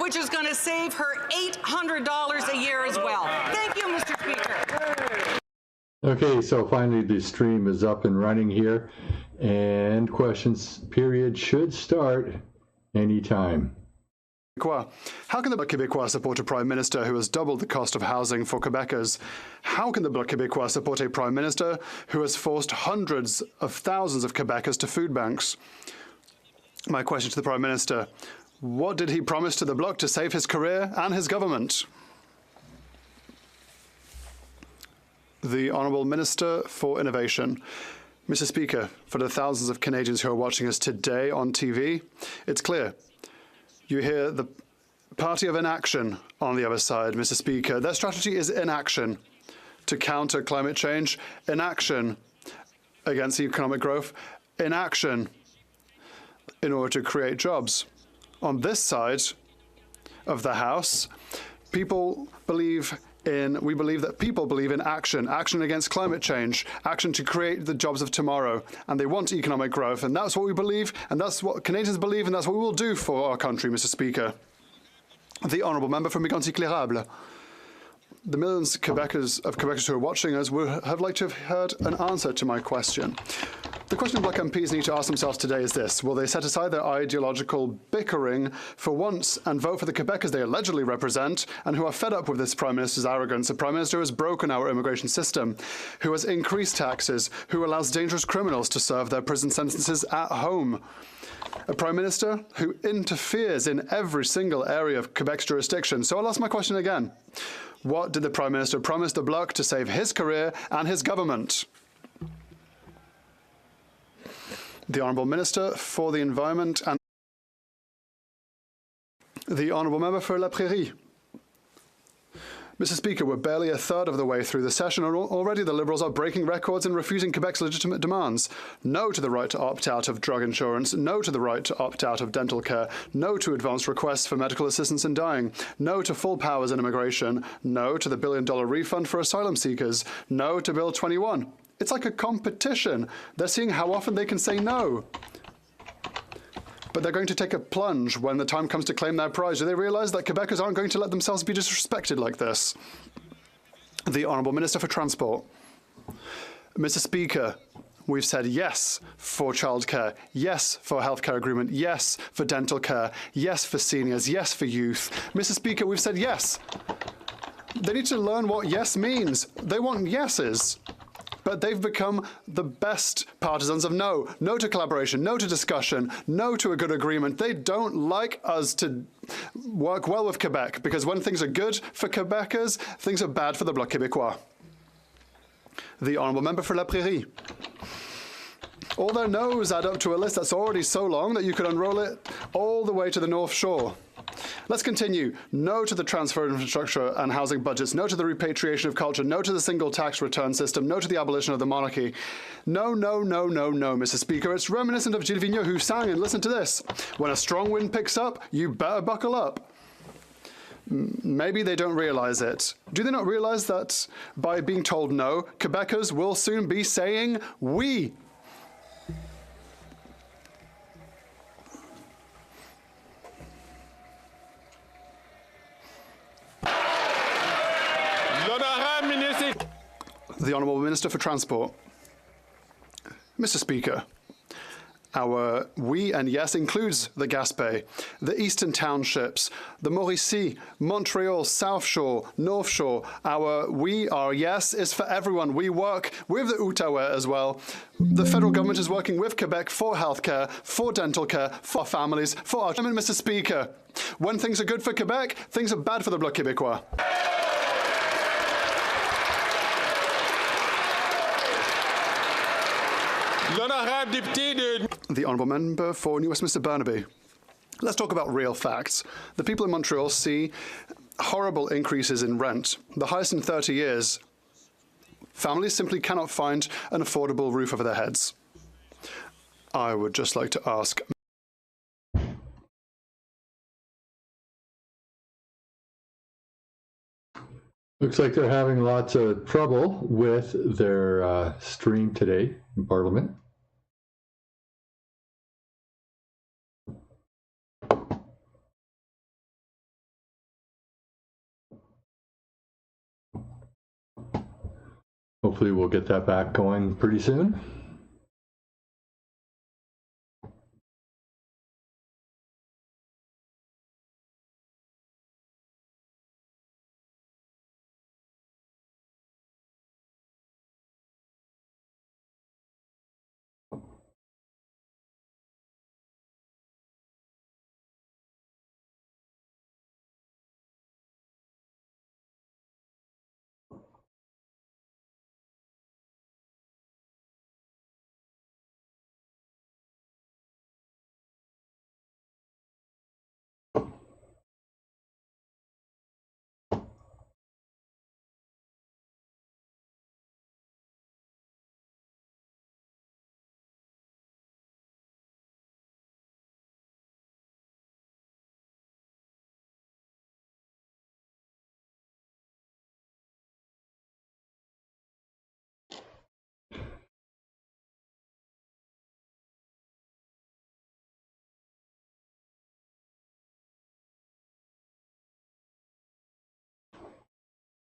which is going to save her $800 a year as well. Thank you, Mr. Speaker. Okay, so finally the stream is up and running here, and questions period should start anytime. How can the Bloc Québécois support a Prime Minister who has doubled the cost of housing for Quebecers? How can the Bloc Québécois support a Prime Minister who has forced hundreds of thousands of Quebecers to food banks? My question to the Prime Minister, what did he promise to the Bloc to save his career and his government? The Honourable Minister for Innovation. Mr. Speaker, for the thousands of Canadians who are watching us today on TV, it's clear. You hear the party of inaction on the other side, Mr. Speaker. Their strategy is inaction to counter climate change, inaction against economic growth, inaction in order to create jobs. On this side of the House, we believe that people believe in action, action against climate change, action to create the jobs of tomorrow, and they want economic growth, and that's what we believe, and that's what Canadians believe, and that's what we will do for our country, Mr. Speaker. The Honourable Member for Mégantic-L'Érable. The millions of Quebecers who are watching us would have liked to have heard an answer to my question. The question Bloc MPs need to ask themselves today is this: will they set aside their ideological bickering for once and vote for the Quebecers they allegedly represent and who are fed up with this Prime Minister's arrogance, a Prime Minister who has broken our immigration system, who has increased taxes, who allows dangerous criminals to serve their prison sentences at home? A Prime Minister who interferes in every single area of Quebec's jurisdiction. So I'll ask my question again. What did the Prime Minister promise the Bloc to save his career and his government? The Honourable Minister for the Environment and the Honourable Member for La Prairie. Mr. Speaker, we're barely a third of the way through the session, and already the Liberals are breaking records and refusing Quebec's legitimate demands. No to the right to opt out of drug insurance, no to the right to opt out of dental care, no to advanced requests for medical assistance in dying, no to full powers in immigration, no to the billion-dollar refund for asylum seekers, no to Bill 21. It's like a competition. They're seeing how often they can say no. But they're going to take a plunge when the time comes to claim their prize. Do they realize that Quebecers aren't going to let themselves be disrespected like this? The Honourable Minister for Transport. Mr. Speaker, we've said yes for childcare, yes for a healthcare agreement, yes for dental care, yes for seniors, yes for youth. Mr. Speaker, we've said yes. They need to learn what yes means. They want yeses. But they've become the best partisans of no. No to collaboration, no to discussion, no to a good agreement. They don't like us to work well with Quebec, because when things are good for Quebecers, things are bad for the Bloc Québécois. The Honourable Member for La Prairie. All their no's add up to a list that's already so long that you could unroll it all the way to the North Shore. Let's continue. No to the transfer of infrastructure and housing budgets. No to the repatriation of culture. No to the single tax return system. No to the abolition of the monarchy. No, no, no, no, no, Mr. Speaker. It's reminiscent of Gilles Vigneault, who sang, and listen to this: when a strong wind picks up, you better buckle up. Maybe they don't realize it. Do they not realize that by being told no, Quebecers will soon be saying oui? The Honourable Minister for Transport. Mr. Speaker, our we and yes includes the Gaspé, the Eastern Townships, the Mauricie, Montreal, South Shore, North Shore. Our yes is for everyone. We work with the Outaouais as well. The federal government is working with Quebec for healthcare, for dental care, for families, for our... Mr. Speaker, when things are good for Quebec, things are bad for the Bloc Québécois. The Honourable Member for New Westminster Burnaby. Let's talk about real facts. The people in Montreal see horrible increases in rent, the highest in 30 years. Families simply cannot find an affordable roof over their heads. I would just like to ask... Looks like they're having lots of trouble with their stream today in Parliament. hopefully we'll get that back going pretty soon.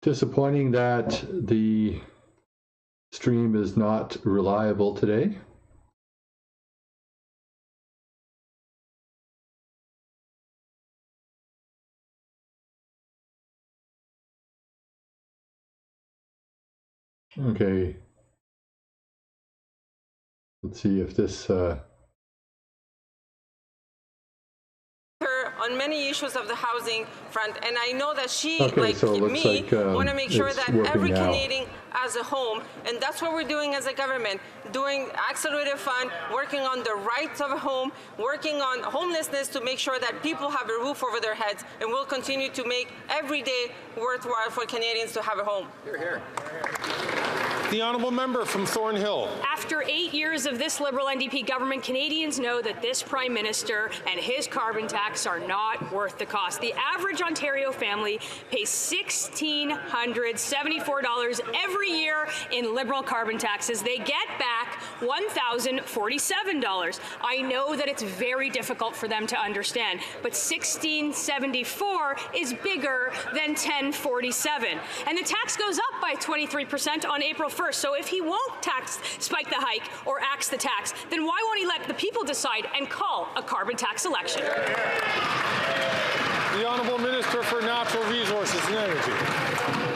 Disappointing that the stream is not reliable today. Okay. Let's see if this on many issues of the housing front, and I know that she, Okay, like so it looks me, like, want to make sure it's that working every now. Canadian has a home, and that's what we're doing as a government, doing accelerated fund, working on the rights of a home, working on homelessness to make sure that people have a roof over their heads, and we'll continue to make every day worthwhile for Canadians to have a home. Hear, hear. The honourable member from Thornhill. After 8 years of this Liberal NDP government, Canadians know that this Prime Minister and his carbon tax are not worth the cost. The average Ontario family pays $1,674 every year in Liberal carbon taxes. They get back $1,047. I know that it's very difficult for them to understand, but $1,674 is bigger than $1,047. And the tax goes up by 23% on April 1st. So if he won't spike the hike or axe the tax, then why won't he let the people decide and call a carbon tax election? The honourable minister for Natural Resources and Energy.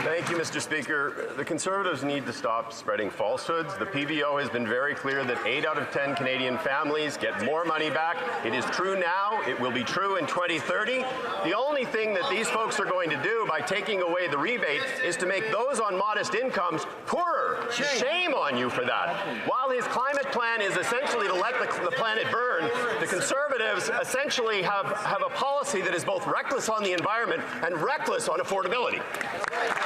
Thank you, Mr. Speaker. The Conservatives need to stop spreading falsehoods. The PBO has been very clear that 8 out of 10 Canadian families get more money back. It is true now. It will be true in 2030. The only thing that these folks are going to do by taking away the rebate is to make those on modest incomes poorer. Shame on you for that. While his climate plan is essentially to let the planet burn, the Conservatives essentially have a policy that is both reckless on the environment and reckless on affordability.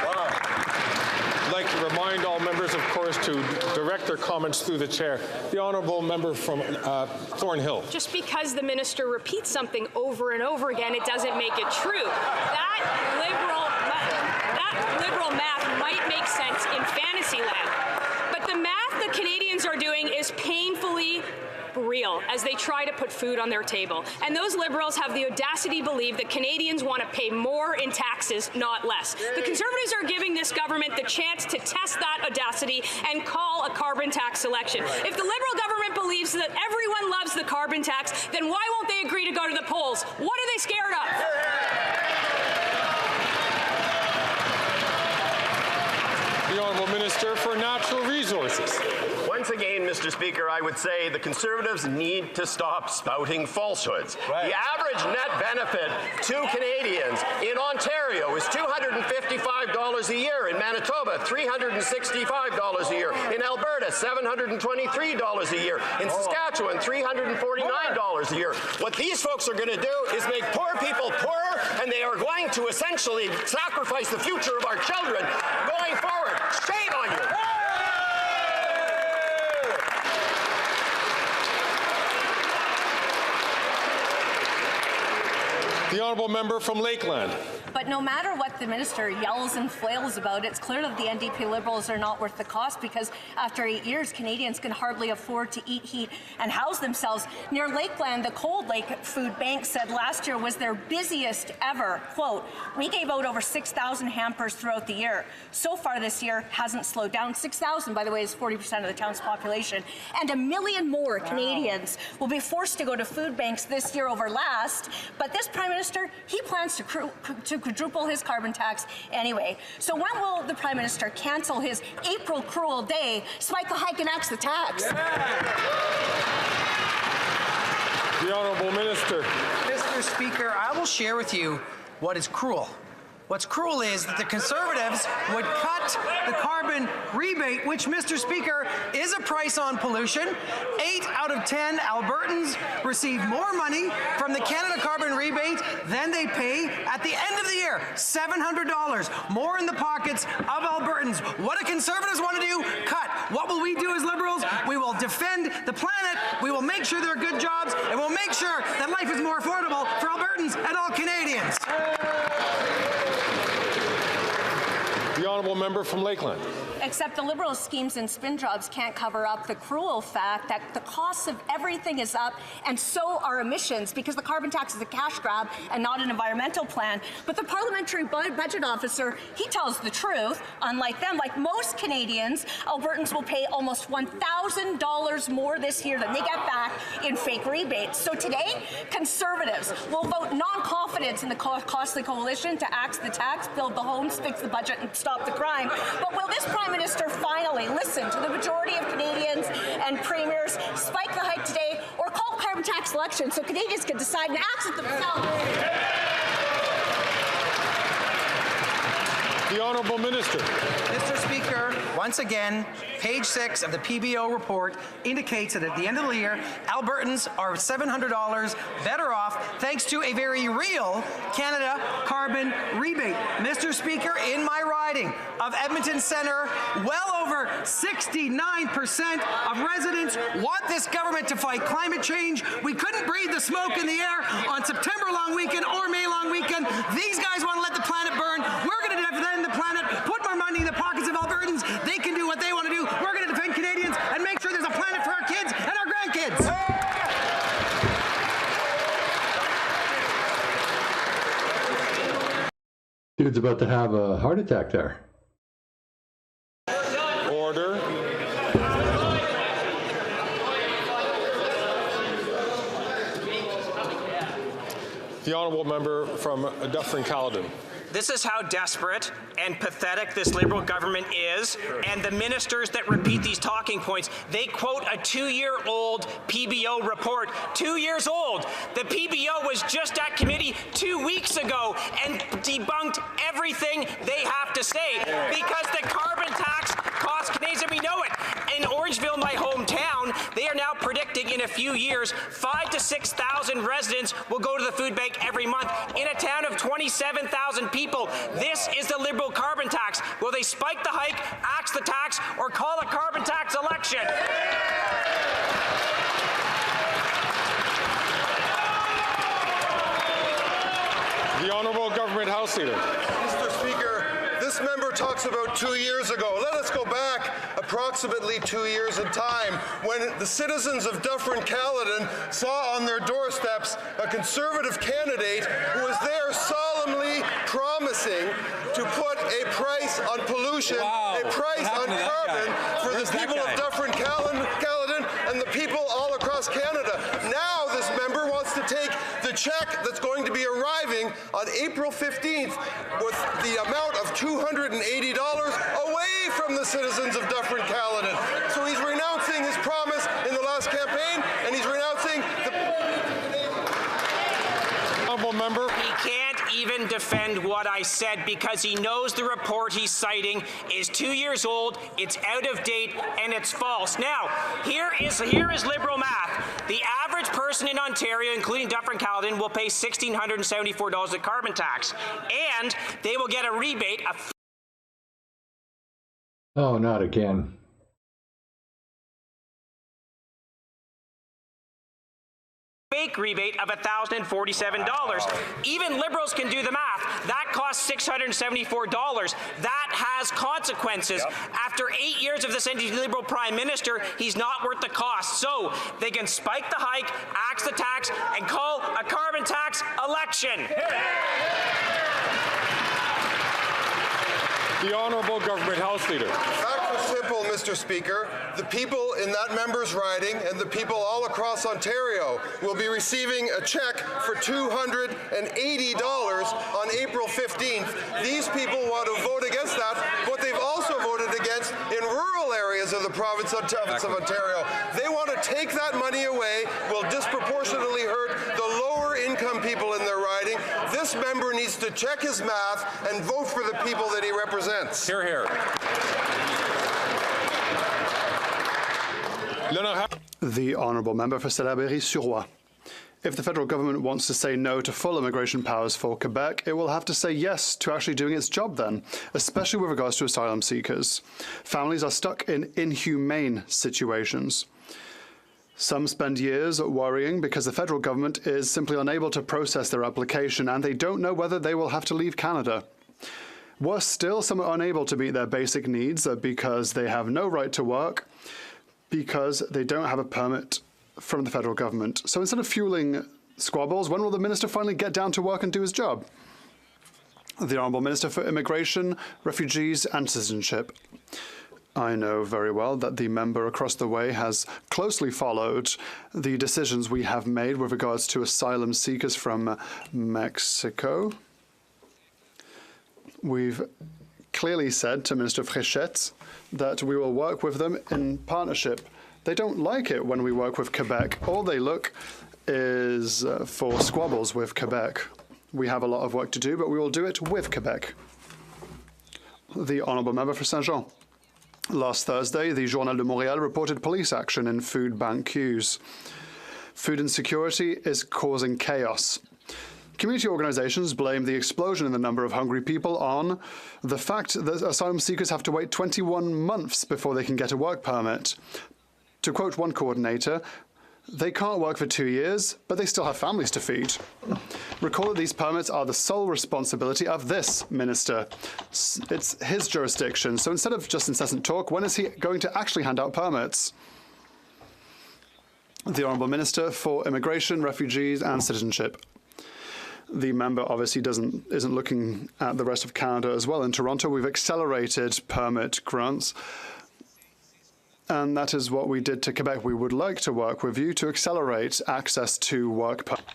I'd like to remind all members, of course, to direct their comments through the chair. The honourable member from Thornhill. Just because the minister repeats something over and over again, it doesn't make it true. That liberal math might make sense in fantasy land, but the math the Canadians are doing is painfully real as they try to put food on their table. And those Liberals have the audacity to believe that Canadians want to pay more in taxes, not less. The Conservatives are giving this government the chance to test that audacity and call a carbon tax election. If the Liberal government believes that everyone loves the carbon tax, then why won't they agree to go to the polls? What are they scared of? The honourable minister for Natural Resources. Once again, Mr. Speaker, I would say the Conservatives need to stop spouting falsehoods. Right. The average net benefit to Canadians in Ontario is $255 a year. In Manitoba, $365 a year. In Alberta, $723 a year. In Saskatchewan, $349 a year. What these folks are going to do is make poor people poorer, and they are going to essentially sacrifice the future of our children going forward. Shame on you. The honourable member from Lakeland. But no matter what the minister yells and flails about, it's clear that the NDP Liberals are not worth the cost, because after 8 years, Canadians can hardly afford to eat, heat, and house themselves. Near Lakeland, the Cold Lake Food Bank said last year was their busiest ever. Quote, "We gave out over 6,000 hampers throughout the year. So far this year hasn't slowed down." 6,000, by the way, is 40% of the town's population. And 1 million more Canadians will be forced to go to food banks this year over last. But this Prime Minister, he plans to quadruple his carbon tax anyway. So when will the Prime Minister cancel his April cruel day, spike the hike and axe the tax? The Honourable Minister. Mr. Speaker, I will share with you what is cruel. What's cruel is that the Conservatives would cut the carbon rebate, which, Mr. Speaker, is a price on pollution. 8 out of 10 Albertans receive more money from the Canada carbon rebate than they pay at the end of the year. $700 more in the pockets of Albertans. What do Conservatives want to do? Cut. What will we do as Liberals? We will defend the planet. We will make sure there are good jobs, and we'll make sure that life is more affordable for Albertans and all Canadians. The Honourable Member from Lakeland. Except the Liberals' schemes and spin jobs can't cover up the cruel fact that the cost of everything is up, and so are emissions, because the carbon tax is a cash grab and not an environmental plan. But the Parliamentary Budget Officer, he tells the truth. Unlike them, like most Canadians, Albertans will pay almost $1,000 more this year than they get back in fake rebates. So today, Conservatives will vote non-confidence in the costly coalition to axe the tax, build the homes, fix the budget, and stop the crime. But will this Prime Minister finally listen to the majority of Canadians and premiers, spike the hike today, or call carbon tax election so Canadians can decide and act it themselves? The Honourable Minister. Mr. Speaker, once again, page 6 of the PBO report indicates that at the end of the year, Albertans are $700 better off thanks to a very real Canada carbon rebate. Mr. Speaker, in my riding of Edmonton Centre, well over 69% of residents want this government to fight climate change. We couldn't breathe the smoke in the air on September long weekend or May long weekend. These guys want to let the planet burn. We're going to defend the planet, put more money in the pockets of Albertans. They can do what they want to do. We're going to defend Canadians and make sure there's a planet for our kids and our grandkids. Dude's about to have a heart attack there. Order. The Honourable Member from Dufferin-Caledon. This is how desperate and pathetic this Liberal government is, and the ministers that repeat these talking points, they quote a 2-year-old PBO report. 2 years old. The PBO was just at committee 2 weeks ago and debunked everything they have to say because the carbon tax costs Canadians, and we know it. In Orangeville, my hometown, they are now predicting in a few years 5,000 to 6,000 residents will go to the food bank every month. In a town of 27,000 people, this is the Liberal carbon tax. Will they spike the hike, axe the tax, or call a carbon tax election? The Honourable Government House Leader. Mr. Speaker, this member talks about 2 years ago. Let us go back approximately 2 years in time when the citizens of Dufferin-Caledon saw on their doorsteps a Conservative candidate who was there solemnly promising to put a price on pollution, a price on carbon for the people of Dufferin-Caledon and the people all across Canada. Now this member wants to take the check that's going to be arriving on April 15th with the amount of $280 away from the citizens of Dufferin-Caledon. So he's renouncing his promise in the last campaign, and he's renouncing the... Honourable Member. He can't even defend what I said because he knows the report he's citing is 2 years old, it's out of date, and it's false. Now, here is Liberal math. The average person in Ontario, including Dufferin-Caledon, will pay $1,674 in carbon tax, and they will get a rebate of... Oh, not again. fake rebate of $1,047. Even Liberals can do the math. That costs just $674. That has consequences. After 8 years of this anti-Liberal Prime Minister, he's not worth the cost. So they can spike the hike, axe the tax, and call a carbon tax election. The Honourable Government House Leader. Fact is simple, Mr. Speaker. The people in that member's riding and the people all across Ontario will be receiving a check for $280 on April 15th. These people want to vote against that, but they've also voted against in rural areas of the province of Ontario. They want to take that money away, will disproportionately hurt the lower income people in their riding. This member needs to check his math and vote for the people that he represents. Hear, hear. The Honourable Member for Salaberry-sur-Roi. If the federal government wants to say no to full immigration powers for Quebec, it will have to say yes to actually doing its job then, especially with regards to asylum seekers. Families are stuck in inhumane situations. Some spend years worrying because the federal government is simply unable to process their application and they don't know whether they will have to leave Canada. Worse still, some are unable to meet their basic needs because they have no right to work, because they don't have a permit from the federal government. So instead of fueling squabbles, when will the minister finally get down to work and do his job? The Honourable Minister for Immigration, Refugees and Citizenship. I know very well that the member across the way has closely followed the decisions we have made with regards to asylum seekers from Mexico. We've clearly said to Minister Fréchette that we will work with them in partnership. They don't like it when we work with Quebec. All they look is for squabbles with Quebec. We have a lot of work to do, but we will do it with Quebec. The Honourable Member for Saint-Jean. Last Thursday, the Journal de Montréal reported police action in food bank queues. Food insecurity is causing chaos. Community organizations blame the explosion in the number of hungry people on the fact that asylum seekers have to wait 21 months before they can get a work permit. To quote one coordinator, they can't work for 2 years, but they still have families to feed. Recall that these permits are the sole responsibility of this minister. It's his jurisdiction, so instead of just incessant talk, when is he going to actually hand out permits? The Honourable Minister for Immigration, Refugees and Citizenship. The member obviously isn't looking at the rest of Canada as well. In Toronto, we've accelerated permit grants, and that is what we did to Quebec. We would like to work with you to accelerate access to work permits.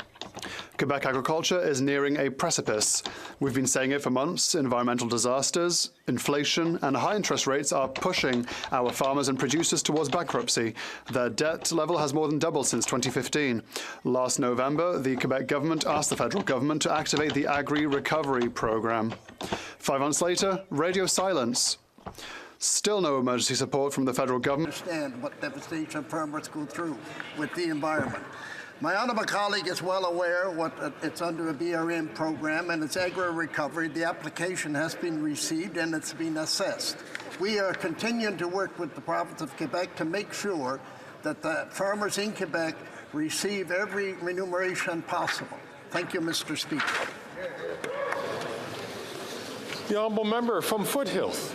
Quebec agriculture is nearing a precipice. We've been saying it for months. Environmental disasters, inflation, and high interest rates are pushing our farmers and producers towards bankruptcy. Their debt level has more than doubled since 2015. Last November, the Quebec government asked the federal government to activate the Agri-Recovery Program. 5 months later, radio silence. Still no emergency support from the federal government. Understand what devastation farmers go through with the environment. My honourable colleague is well aware what it's under a BRM program and it's agri-recovery. The application has been received and it's been assessed. We are continuing to work with the province of Quebec to make sure that the farmers in Quebec receive every remuneration possible. Thank you, Mr. Speaker. The Honourable Member from Foothills.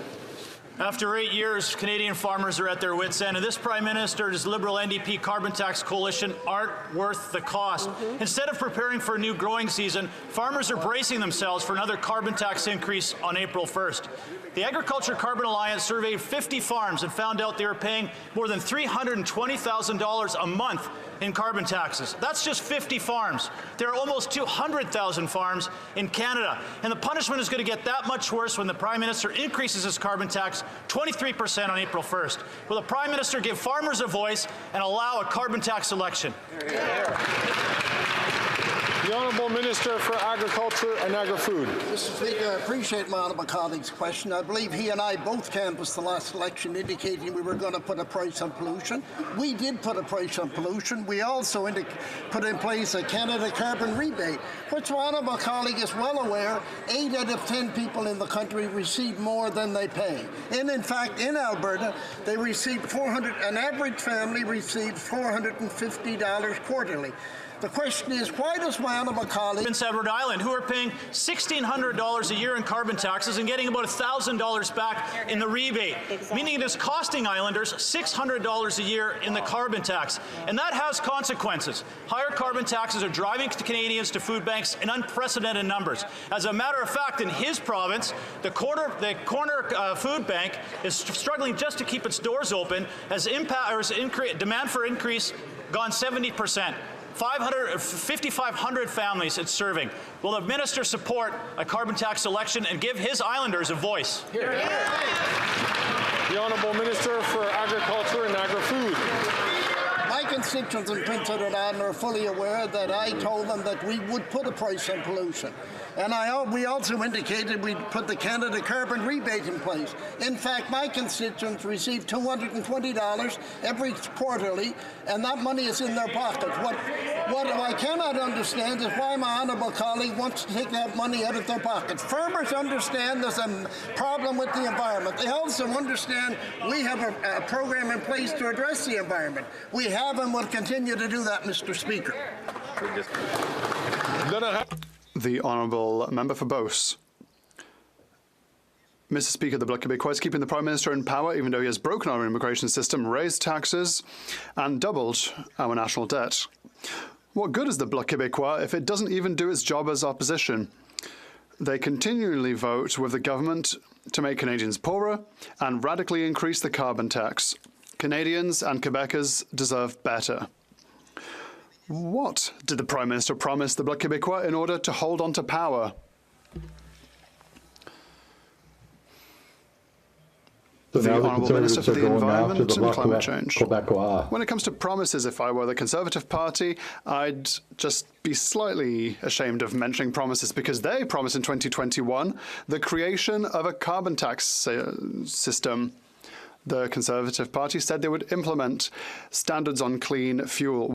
After 8 years, Canadian farmers are at their wits' end, and this Prime Minister's Liberal NDP carbon tax coalition aren't worth the cost. Instead of preparing for a new growing season, farmers are bracing themselves for another carbon tax increase on April 1st. The Agriculture Carbon Alliance surveyed 50 farms and found out they were paying more than $320,000 a month in carbon taxes. That's just 50 farms. There are almost 200,000 farms in Canada. And the punishment is going to get that much worse when the Prime Minister increases his carbon tax 23% on April 1st. Will the Prime Minister give farmers a voice and allow a carbon tax election? The Honourable Minister for Agriculture and Agri-Food. Mr. Speaker, I appreciate my honourable colleague's question. I believe he and I both canvassed the last election indicating we were going to put a price on pollution. We did put a price on pollution. We also put in place a Canada carbon rebate, which my honourable colleague is well aware, 8 out of 10 people in the country receive more than they pay. And in fact, in Alberta, an average family receives $450 quarterly. The question is, why does my honourable colleague... Prince Edward Island, who are paying $1,600 a year in carbon taxes and getting about $1,000 back in the rebate, meaning it is costing islanders $600 a year in the carbon tax. And that has consequences. Higher carbon taxes are driving Canadians to food banks in unprecedented numbers. As a matter of fact, in his province, the corner food bank is struggling just to keep its doors open as demand for increase gone 70%. 5,500 families it's serving. Will the minister support a carbon tax election and give his islanders a voice? Here. The Honourable Minister for Agriculture and Agri-Food. My constituents in Prince Edward Island are fully aware that I told them that we would put a price on pollution. And we also indicated we'd put the Canada Carbon Rebate in place. In fact, my constituents receive $220 every quarterly, and that money is in their pocket. What I cannot understand is why my honourable colleague wants to take that money out of their pockets. Farmers understand there's a problem with the environment. They also understand we have a program in place to address the environment. We have and will continue to do that, Mr. Speaker. The Honourable Member for Beauce. Mr. Speaker, the Bloc Québécois is keeping the Prime Minister in power even though he has broken our immigration system, raised taxes and doubled our national debt. What good is the Bloc Québécois if it doesn't even do its job as opposition? They continually vote with the government to make Canadians poorer and radically increase the carbon tax. Canadians and Quebecers deserve better. What did the Prime Minister promise the Bloc Québécois in order to hold on to power? The Honourable Minister for the Environment and Climate Change. When it comes to promises, if I were the Conservative Party, I'd just be slightly ashamed of mentioning promises because they promised in 2021 the creation of a carbon tax system. The Conservative Party said they would implement standards on clean fuel.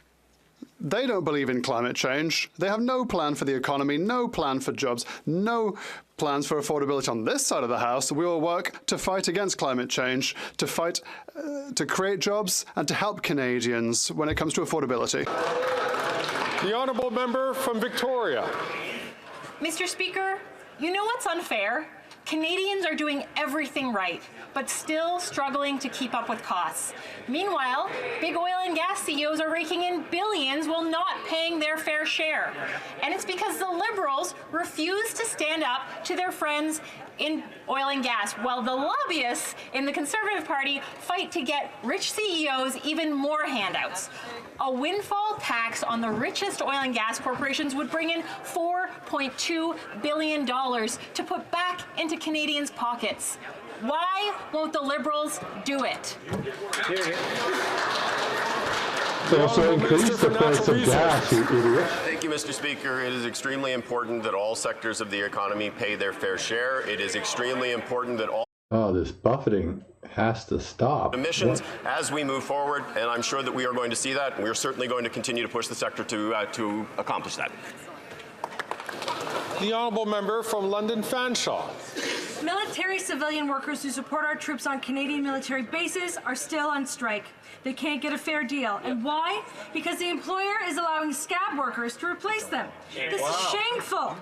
They don't believe in climate change. They have no plan for the economy, no plan for jobs, no plans for affordability. On this side of the House, we will work to fight against climate change, to fight to create jobs and to help Canadians when it comes to affordability. The Honourable Member from Victoria. Mr. Speaker, you know what's unfair? Canadians are doing everything right, but still struggling to keep up with costs. Meanwhile, big oil and gas CEOs are raking in billions while not paying their fair share. And it's because the Liberals refuse to stand up to their friends in oil and gas, while the lobbyists in the Conservative Party fight to get rich CEOs even more handouts. A windfall tax on the richest oil and gas corporations would bring in $4.2 billion to put back into Canadians' pockets. Why won't the Liberals do it? Also increase the price of gas, you idiot. Thank you, Mr. Speaker. It is extremely important that all sectors of the economy pay their fair share. It is extremely important that all this buffeting has to stop. Emissions as we move forward, and I'm sure that we are going to see that. We're certainly going to continue to push the sector to accomplish that. The Honourable Member from London Fanshawe. Military civilian workers who support our troops on Canadian military bases are still on strike. They can't get a fair deal. And why? Because the employer is allowing scab workers to replace them. This is shameful.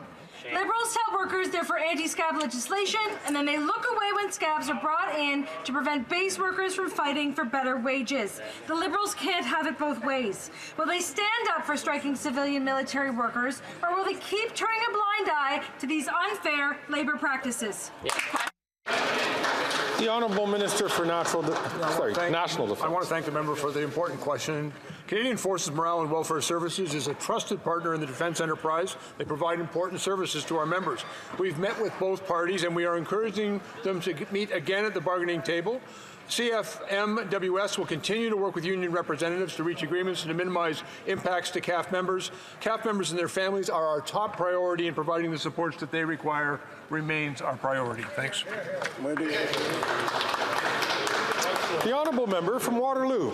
Liberals tell workers they're for anti-scab legislation, and then they look away when scabs are brought in to prevent base workers from fighting for better wages. The Liberals can't have it both ways. Will they stand up for striking civilian military workers, or will they keep turning a blind eye to these unfair labor practices? The Honourable Minister for National Defence. I want to thank the member for the important question. Canadian Forces Morale and Welfare Services is a trusted partner in the defence enterprise. They provide important services to our members. We've met with both parties and we are encouraging them to meet again at the bargaining table. CFMWS will continue to work with union representatives to reach agreements and to minimize impacts to CAF members. CAF members and their families are our top priority, and providing the supports that they require remains our priority. Thanks. The Honourable Member from Waterloo.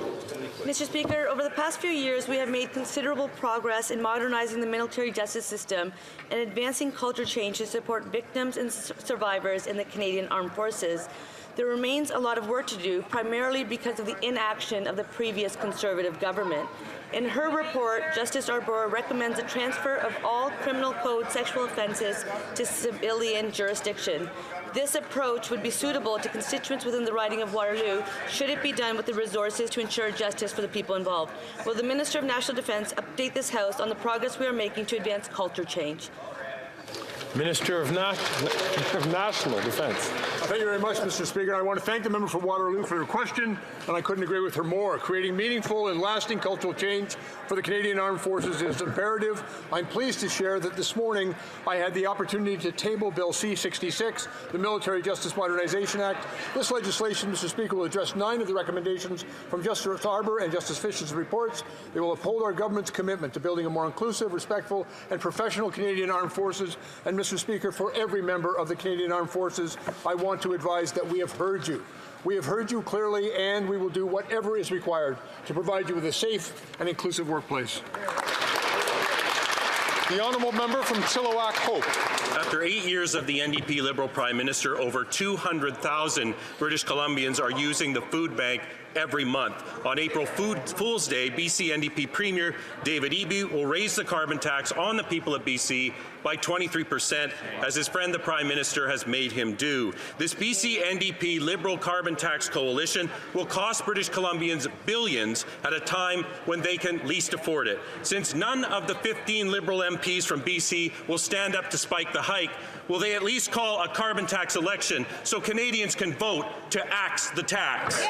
Mr. Speaker, over the past few years, we have made considerable progress in modernizing the military justice system and advancing culture change to support victims and survivors in the Canadian Armed Forces. There remains a lot of work to do, primarily because of the inaction of the previous Conservative government. In her report, Justice Arbor recommends a transfer of all criminal code sexual offences to civilian jurisdiction. This approach would be suitable to constituents within the riding of Waterloo should it be done with the resources to ensure justice for the people involved. Will the Minister of National Defence update this House on the progress we are making to advance culture change? Minister of National Defence. Thank you very much, Mr. Speaker. I want to thank the member for Waterloo for her question, and I couldn't agree with her more. Creating meaningful and lasting cultural change for the Canadian Armed Forces is imperative. I'm pleased to share that this morning I had the opportunity to table Bill C-66, the Military Justice Modernization Act. This legislation, Mr. Speaker, will address 9 of the recommendations from Justice Arbor and Justice Fisher's reports. It will uphold our government's commitment to building a more inclusive, respectful, and professional Canadian Armed Forces. And Mr. Speaker, for every member of the Canadian Armed Forces, I want to advise that we have heard you. We have heard you clearly, and we will do whatever is required to provide you with a safe and inclusive workplace. The honourable member from Chilliwack Hope. After 8 years of the NDP Liberal Prime Minister, over 200,000 British Columbians are using the food bank every month. On April Fool's Day, BC NDP Premier David Eby will raise the carbon tax on the people of BC by 23%, as his friend the Prime Minister has made him do. This BC NDP Liberal carbon tax coalition will cost British Columbians billions at a time when they can least afford it. Since none of the 15 Liberal MPs from BC will stand up to spike the hike, will they at least call a carbon tax election so Canadians can vote to axe the tax?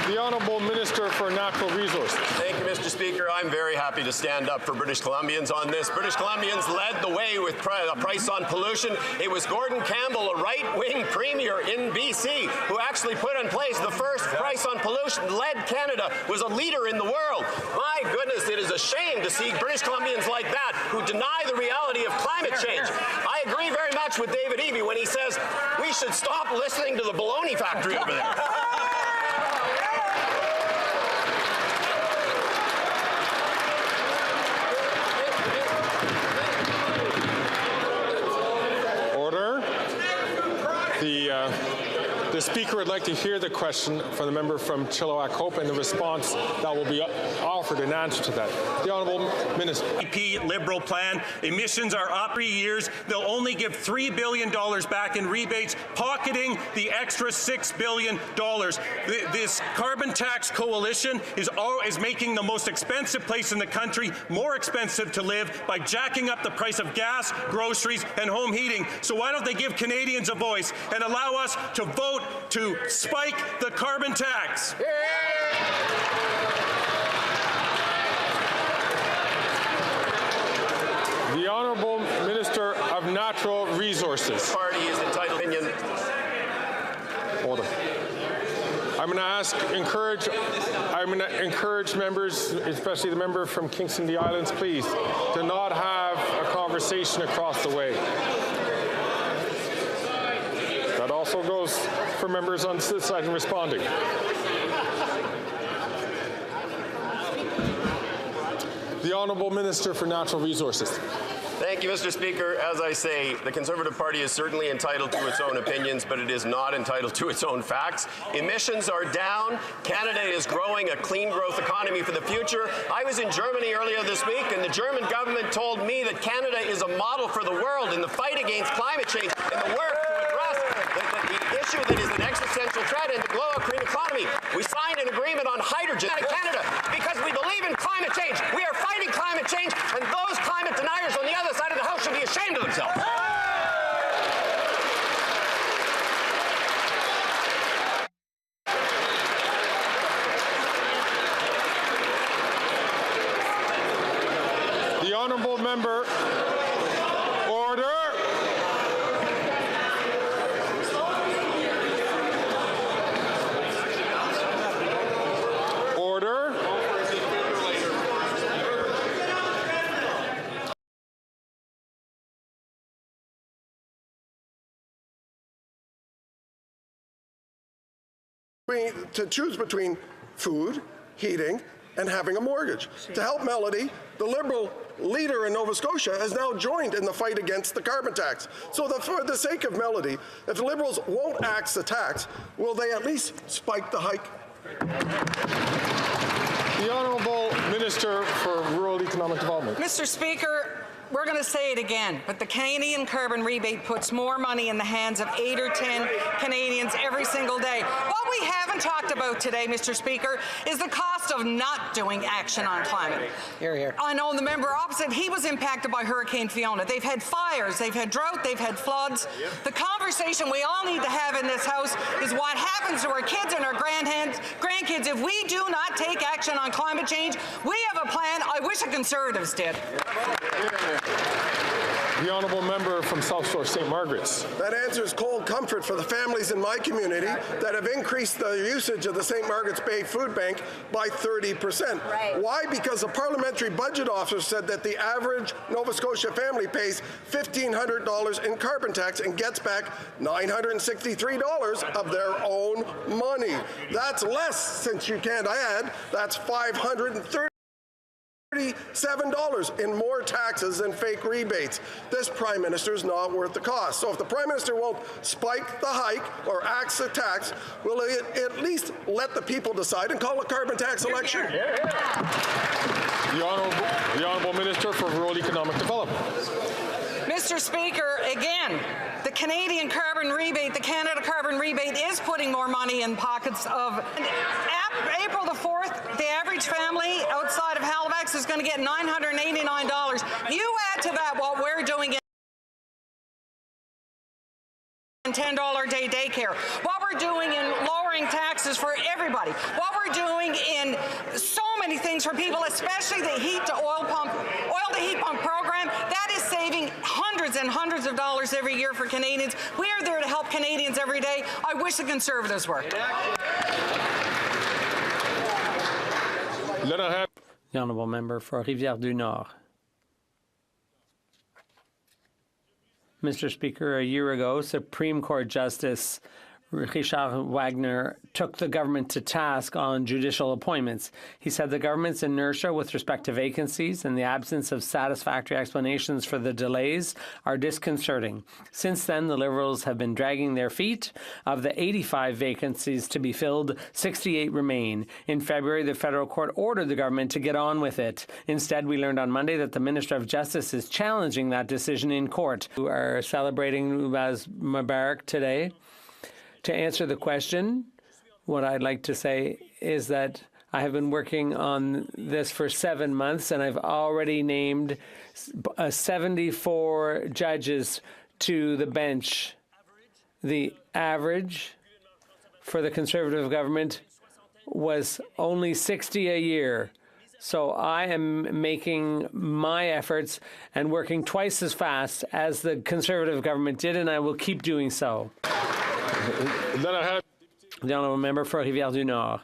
The Honourable Minister for Natural Resources. Thank you, Mr. Speaker. I'm very happy to stand up for British Columbians on this. British Columbians led the way with a price on pollution. It was Gordon Campbell, a right-wing premier in BC, who actually put in place the first price on pollution, led Canada, was a leader in the world. My goodness, it is a shame to see British Columbians like that who deny the reality of climate change. I agree very much with David Eby when he says we should stop listening to the baloney factory over there. The Speaker would like to hear the question from the member from Chilliwack Hope and the response that will be offered in answer to that. The Honourable Minister. NDP Liberal plan, emissions are up 3 years. They'll only give $3 billion back in rebates, pocketing the extra $6 billion. This carbon tax coalition is making the most expensive place in the country more expensive to live by jacking up the price of gas, groceries, and home heating. So why don't they give Canadians a voice and allow us to vote to spike the carbon tax? The Honourable Minister of Natural Resources. Party is entitled opinion. Order. I'm going to encourage members, especially the member from Kingston the Islands, please, to not have a conversation across the way. That also goes for members on this side and responding. The Honourable Minister for Natural Resources. Thank you, Mr. Speaker. As I say, the Conservative Party is certainly entitled to its own opinions, but it is not entitled to its own facts. Emissions are down. Canada is growing a clean growth economy for the future. I was in Germany earlier this week, and the German government told me that Canada is a model for the world in the fight against climate change and the work to address the issue that is an existential threat in the global green economy. We signed an agreement on hydrogen in Canada because we believe in climate change. We are fighting climate change, and those climate deniers on the other side of the House should be ashamed of themselves. The Honourable Member. Order. Order. To choose between food, heating, and having a mortgage. To help Melody, the Liberal leader in Nova Scotia has now joined in the fight against the carbon tax. So for the sake of Melody, if the Liberals won't axe the tax, will they at least spike the hike? The Honourable Minister for Rural Economic Development. Mr. Speaker, we're going to say it again, but the Canadian carbon rebate puts more money in the hands of 8 or 10 Canadians every single day. What we haven't talked about today, Mr. Speaker, is the cost of not doing action on climate. Hear, hear. I know the member opposite, he was impacted by Hurricane Fiona. They've had fires, they've had drought, they've had floods. The conversation we all need to have in this House is what happens to our kids and our grandkids if we do not take action on climate change. We have a plan. I wish the Conservatives did. The Honourable Member from South Shore, St. Margaret's. That answers cold comfort for the families in my community that have increased the usage of the St. Margaret's Bay Food Bank by 30%. Right. Why? Because the parliamentary budget officer said that the average Nova Scotia family pays $1,500 in carbon tax and gets back $963 of their own money. That's less, since you can't add, that's $537 in more taxes than fake rebates. This Prime Minister is not worth the cost. So if the Prime Minister won't spike the hike or axe the tax, will he at least let the people decide and call a carbon tax election? The Honourable Minister for Rural Economic Development. Mr. Speaker, again, the Canadian carbon rebate, the Canada carbon rebate is putting more money in pockets of... April the 4th, the average family outside of Halifax is going to get $989. You add to that what we're doing in $10 a day daycare, what we're doing in lowering taxes for everybody, what we're doing in so many things for people, especially the heat to oil to heat pump program, that is saving hundreds and hundreds of dollars every year for Canadians. We are there to help Canadians every day. I wish the Conservatives were. The Honourable Member for Rivière-du-Nord. Mr. Speaker, a year ago, Supreme Court Justice Richard Wagner took the government to task on judicial appointments. He said the government's inertia with respect to vacancies and the absence of satisfactory explanations for the delays are disconcerting. Since then, the Liberals have been dragging their feet. Of the 85 vacancies to be filled, 68 remain. In February, the federal court ordered the government to get on with it. Instead, we learned on Monday that the Minister of Justice is challenging that decision in court. We are celebrating Ubaz Mubarak today. To answer the question, what I'd like to say is that I have been working on this for 7 months, and I've already named 74 judges to the bench. The average for the Conservative government was only 60 a year. So I am making my efforts and working twice as fast as the Conservative government did, and I will keep doing so. The Honourable Member for Rivière-du-Nord.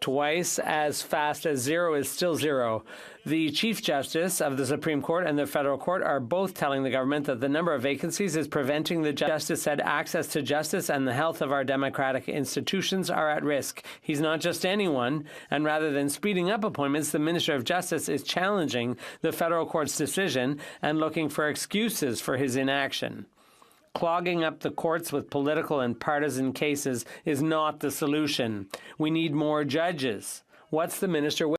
Twice as fast as zero is still zero. The Chief Justice of the Supreme Court and the Federal Court are both telling the government that the number of vacancies is preventing the justice said access to justice and the health of our democratic institutions are at risk. He's not just anyone, and rather than speeding up appointments, the Minister of Justice is challenging the Federal Court's decision and looking for excuses for his inaction. Clogging up the courts with political and partisan cases is not the solution. We need more judges. What's the minister with?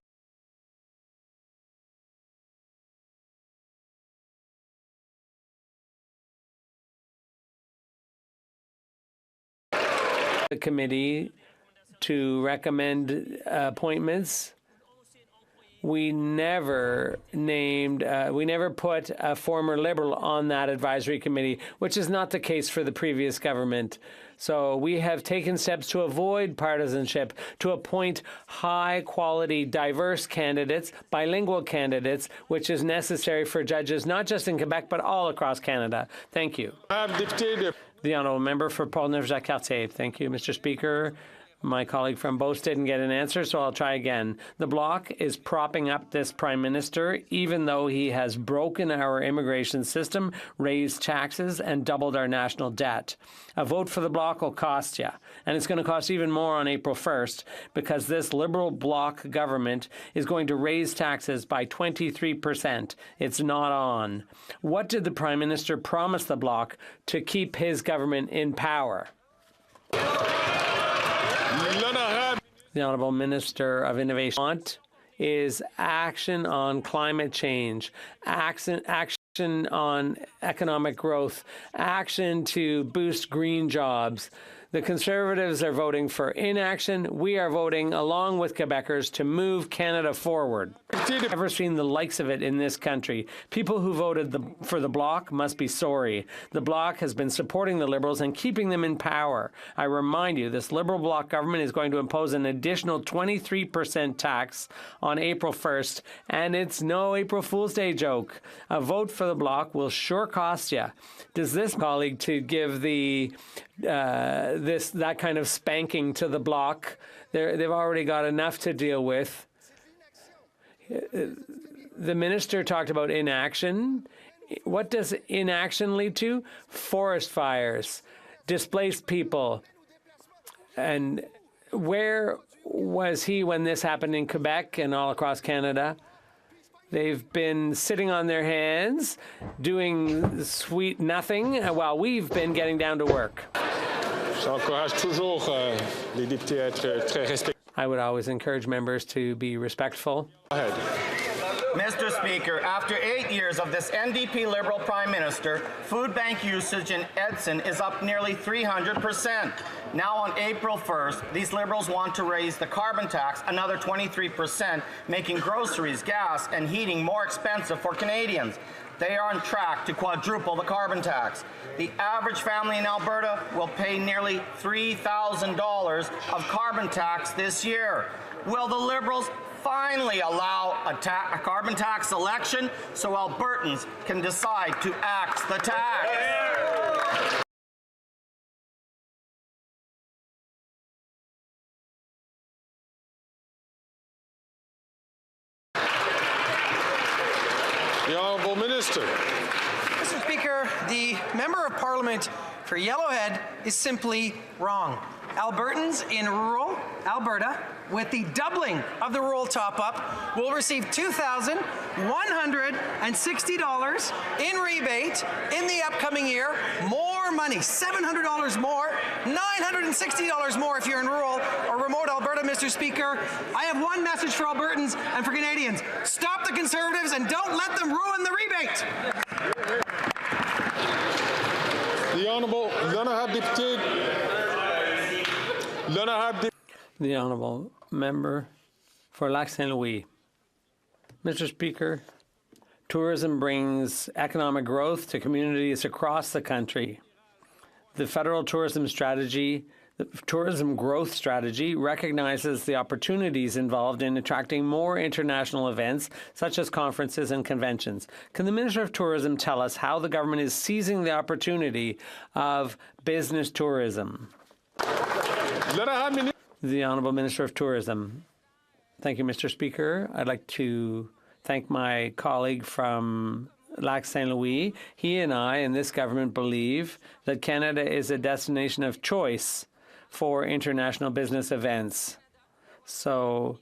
The committee to recommend appointments. We never put a former Liberal on that advisory committee, which is not the case for the previous government. So we have taken steps to avoid partisanship, to appoint high-quality, diverse candidates, bilingual candidates, which is necessary for judges, not just in Quebec, but all across Canada. Thank you. The Honourable Member for Portneuf-Jacques-Cartier. Thank you, Mr. Speaker. My colleague from Beauce didn't get an answer, so I'll try again. The Bloc is propping up this Prime Minister, even though he has broken our immigration system, raised taxes, and doubled our national debt. A vote for the Bloc will cost you, and it's going to cost even more on April 1st, because this Liberal Bloc government is going to raise taxes by 23%. It's not on. What did the Prime Minister promise the Bloc to keep his government in power? The Honourable Minister of Innovation is action on climate change, action on economic growth, action to boost green jobs. The Conservatives are voting for inaction. We are voting along with Quebecers to move Canada forward. I've never seen the likes of it in this country. People who voted for the Bloc must be sorry. The Bloc has been supporting the Liberals and keeping them in power. I remind you, this Liberal Bloc government is going to impose an additional 23% tax on April 1st, and it's no April Fool's Day joke. A vote for the Bloc will sure cost you. Does this colleague to give that kind of spanking to the Bloc? They've already got enough to deal with. The minister talked about inaction. What does inaction lead to? Forest fires, displaced people. And where was he when this happened in Quebec and all across Canada? They've been sitting on their hands, doing sweet nothing, while we've been getting down to work. I would always encourage members to be respectful. Go ahead. Mr. Speaker, after 8 years of this NDP Liberal Prime Minister, food bank usage in Edson is up nearly 300%. Now on April 1st, these Liberals want to raise the carbon tax another 23%, making groceries, gas, and heating more expensive for Canadians. They are on track to quadruple the carbon tax. The average family in Alberta will pay nearly $3,000 of carbon tax this year. Will the Liberals finally allow a carbon tax election so Albertans can decide to axe the tax? The Honourable Minister. Mr. Speaker, the Member of Parliament for Yellowhead is simply wrong. Albertans in rural Alberta, with the doubling of the rural top-up, will receive $2,160 in rebate in the upcoming year. More money, $700 more, $960 more if you're in rural or remote Alberta, Mr. Speaker. I have one message for Albertans and for Canadians. Stop the Conservatives and don't let them ruin the rebate. The Honourable The Honourable Member for Lac St. Louis. Mr. Speaker, tourism brings economic growth to communities across the country. The federal tourism strategy, the tourism growth strategy, recognizes the opportunities involved in attracting more international events, such as conferences and conventions. Can the Minister of Tourism tell us how the government is seizing the opportunity of business tourism? The Honourable Minister of Tourism. Thank you, Mr. Speaker. I'd like to thank my colleague from Lac St. Louis. He and I and this government believe that Canada is a destination of choice for international business events. So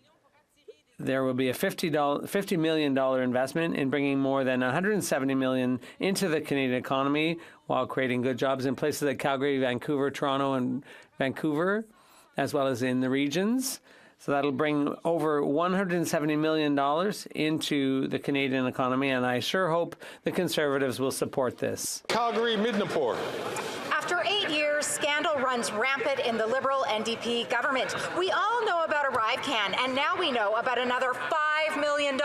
there will be a $50 million investment in bringing more than $170 million into the Canadian economy while creating good jobs in places like Calgary, Vancouver, Toronto, and Vancouver, as well as in the regions. So that'll bring over $170 million into the Canadian economy, and I sure hope the Conservatives will support this. Calgary, Midnapore. After 8 years, scandal runs rampant in the Liberal NDP government. We all know about ArriveCan, and now we know about another $5 million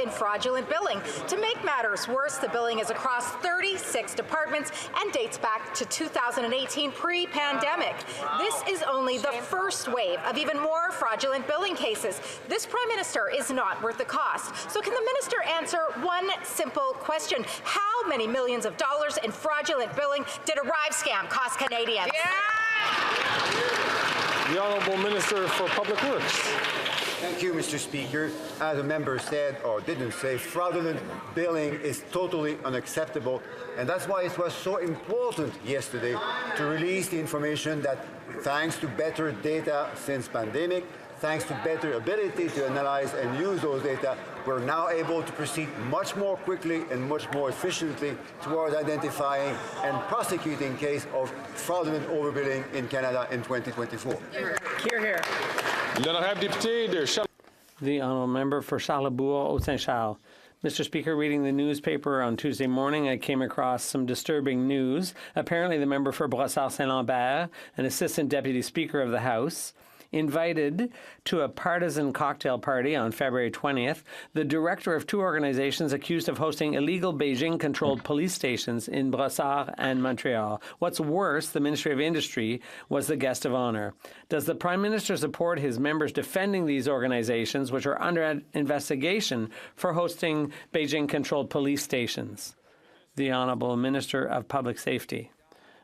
in fraudulent billing. To make matters worse, the billing is across 36 departments and dates back to 2018, pre-pandemic. This is only the first wave of even more fraudulent billing cases. This Prime Minister is not worth the cost. So can the Minister answer one simple question? How many millions of dollars in fraudulent billing did ArriveScam cost Canadians? The Honourable Minister for Public Works. Thank you, Mr. Speaker. As a member said, or didn't say, fraudulent billing is totally unacceptable, and that's why it was so important yesterday to release the information that thanks to better data since pandemic, thanks to better ability to analyze and use those data, we're now able to proceed much more quickly and much more efficiently towards identifying and prosecuting cases of fraudulent overbilling in Canada in 2024. Hear, hear. L'honorable député de Charles. The honourable member for Charlesbourg-Haut-Saint-Charles. Mr. Speaker, reading the newspaper on Tuesday morning, I came across some disturbing news. Apparently, the member for Brossard-Saint-Lambert, an assistant deputy speaker of the House, invited to a partisan cocktail party on February 20th the director of two organizations accused of hosting illegal Beijing-controlled police stations in Brossard and Montreal. What's worse, the Ministry of Industry was the guest of honor. Does the Prime Minister support his members defending these organizations, which are under investigation for hosting Beijing-controlled police stations? The Honourable Minister of Public Safety.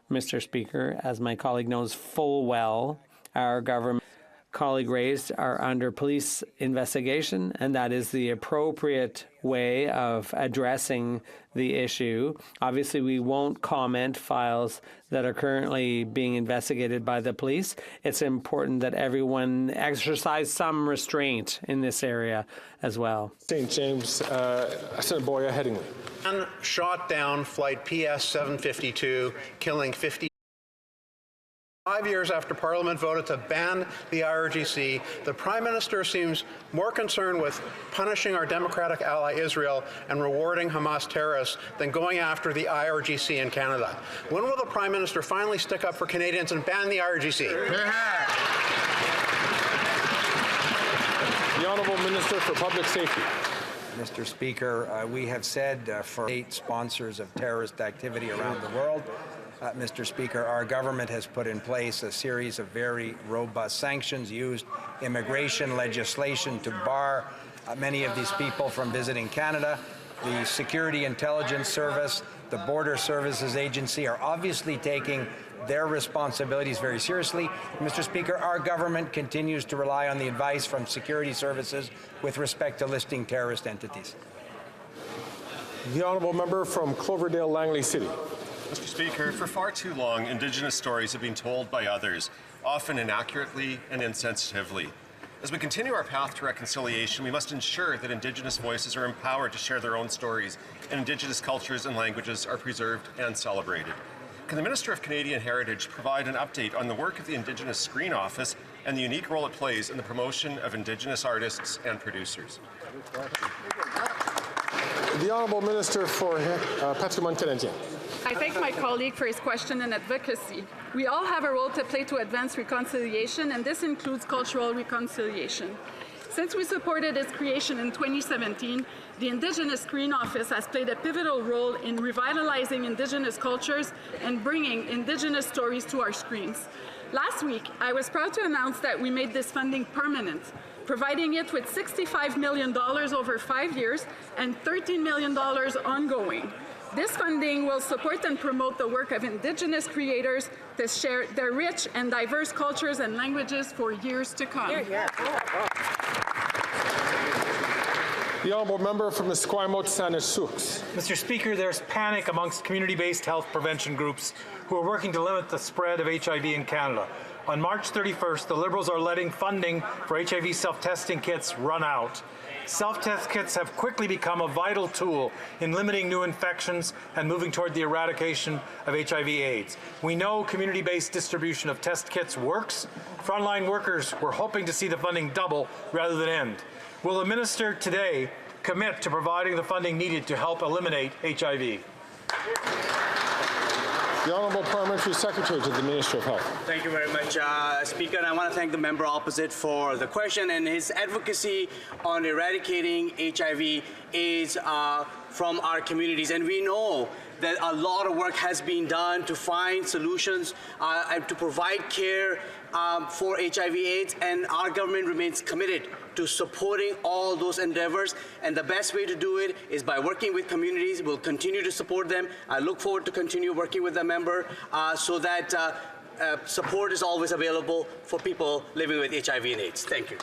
Mr. Speaker, as my colleague knows full well, our government colleague raised are under police investigation, and that is the appropriate way of addressing the issue. Obviously, we won't comment files that are currently being investigated by the police. It's important that everyone exercise some restraint in this area as well. St. James, Senator Boyer Headingley. Shot down flight PS 752, killing 50. 5 years after Parliament voted to ban the IRGC, the Prime Minister seems more concerned with punishing our democratic ally Israel and rewarding Hamas terrorists than going after the IRGC in Canada. When will the Prime Minister finally stick up for Canadians and ban the IRGC? The Honourable Minister for Public Safety. Mr. Speaker, we have said for 8 sponsors of terrorist activity around the world, Mr. Speaker, our government has put in place a series of very robust sanctions, used immigration legislation to bar many of these people from visiting Canada. The Security Intelligence Service, the Border Services Agency are obviously taking their responsibilities very seriously. Mr. Speaker, our government continues to rely on the advice from security services with respect to listing terrorist entities. The Honourable Member from Cloverdale-Langley City. Mr. Speaker, for far too long, Indigenous stories have been told by others, often inaccurately and insensitively. As we continue our path to reconciliation, we must ensure that Indigenous voices are empowered to share their own stories, and Indigenous cultures and languages are preserved and celebrated. Can the Minister of Canadian Heritage provide an update on the work of the Indigenous Screen Office and the unique role it plays in the promotion of Indigenous artists and producers? The Honourable Minister for Patrimoine Canadien. I thank my colleague for his question and advocacy. We all have a role to play to advance reconciliation, and this includes cultural reconciliation. Since we supported its creation in 2017, the Indigenous Screen Office has played a pivotal role in revitalizing Indigenous cultures and bringing Indigenous stories to our screens. Last week, I was proud to announce that we made this funding permanent, providing it with $65 million over 5 years and $13 million ongoing. This funding will support and promote the work of Indigenous creators to share their rich and diverse cultures and languages for years to come. The Honourable Member from Esquimalt-Saanich-Sioux. Mr. Speaker, there's panic amongst community-based health prevention groups who are working to limit the spread of HIV in Canada. On March 31st, the Liberals are letting funding for HIV self-testing kits run out. Self-test kits have quickly become a vital tool in limiting new infections and moving toward the eradication of HIV/AIDS. We know community-based distribution of test kits works. Frontline workers were hoping to see the funding double rather than end. Will the Minister today commit to providing the funding needed to help eliminate HIV? The Honourable Parliamentary Secretary to the Minister of Health. Thank you very much, Speaker. And I want to thank the member opposite for the question and his advocacy on eradicating HIV/AIDS from our communities. And we know that a lot of work has been done to find solutions and to provide care for HIV/AIDS, and our government remains committed to supporting all those endeavors, and the best way to do it is by working with communities. We'll continue to support them. I look forward to continue working with the member so that support is always available for people living with HIV and AIDS. Thank you.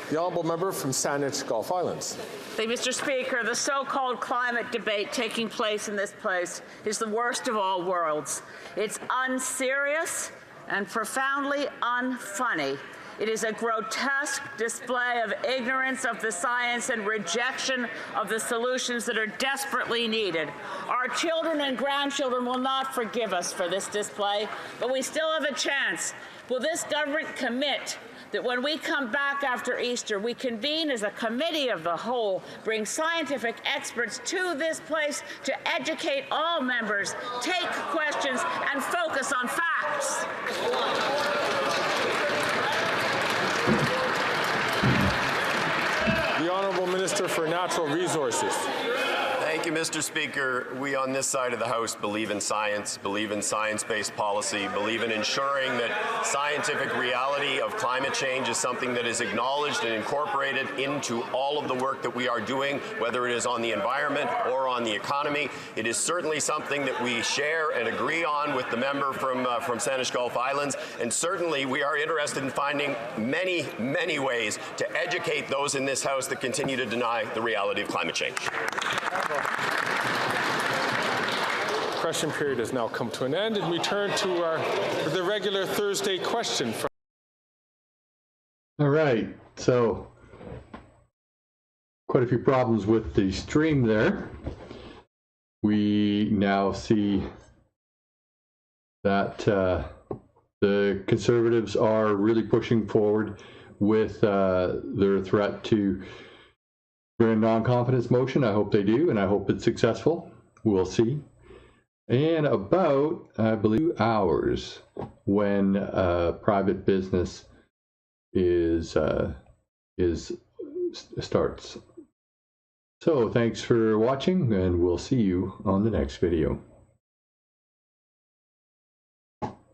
The Honourable Member from Saanich Gulf Islands. Mr. Speaker, the so-called climate debate taking place in this place is the worst of all worlds. It's unserious and profoundly unfunny. It is a grotesque display of ignorance of the science and rejection of the solutions that are desperately needed. Our children and grandchildren will not forgive us for this display, but we still have a chance. Will this government commit that when we come back after Easter, we convene as a committee of the whole, bring scientific experts to this place to educate all members, take questions, and focus on facts? The Honourable Minister for Natural Resources. Thank you, Mr. Speaker. We on this side of the House believe in science, believe in science-based policy, believe in ensuring that scientific reality of climate change is something that is acknowledged and incorporated into all of the work that we are doing, whether it is on the environment or on the economy. It is certainly something that we share and agree on with the member from Saanich Gulf Islands, and certainly we are interested in finding many, many ways to educate those in this House that continue to deny the reality of climate change. Question period has now come to an end, and we turn to the regular Thursday question. All right, so quite a few problems with the stream there. We now see that the Conservatives are really pushing forward with their threat to bring a non-confidence motion. I hope they do, and I hope it's successful. We'll see. In about, I believe, 2 hours, when private business starts. So thanks for watching, and we'll see you on the next video.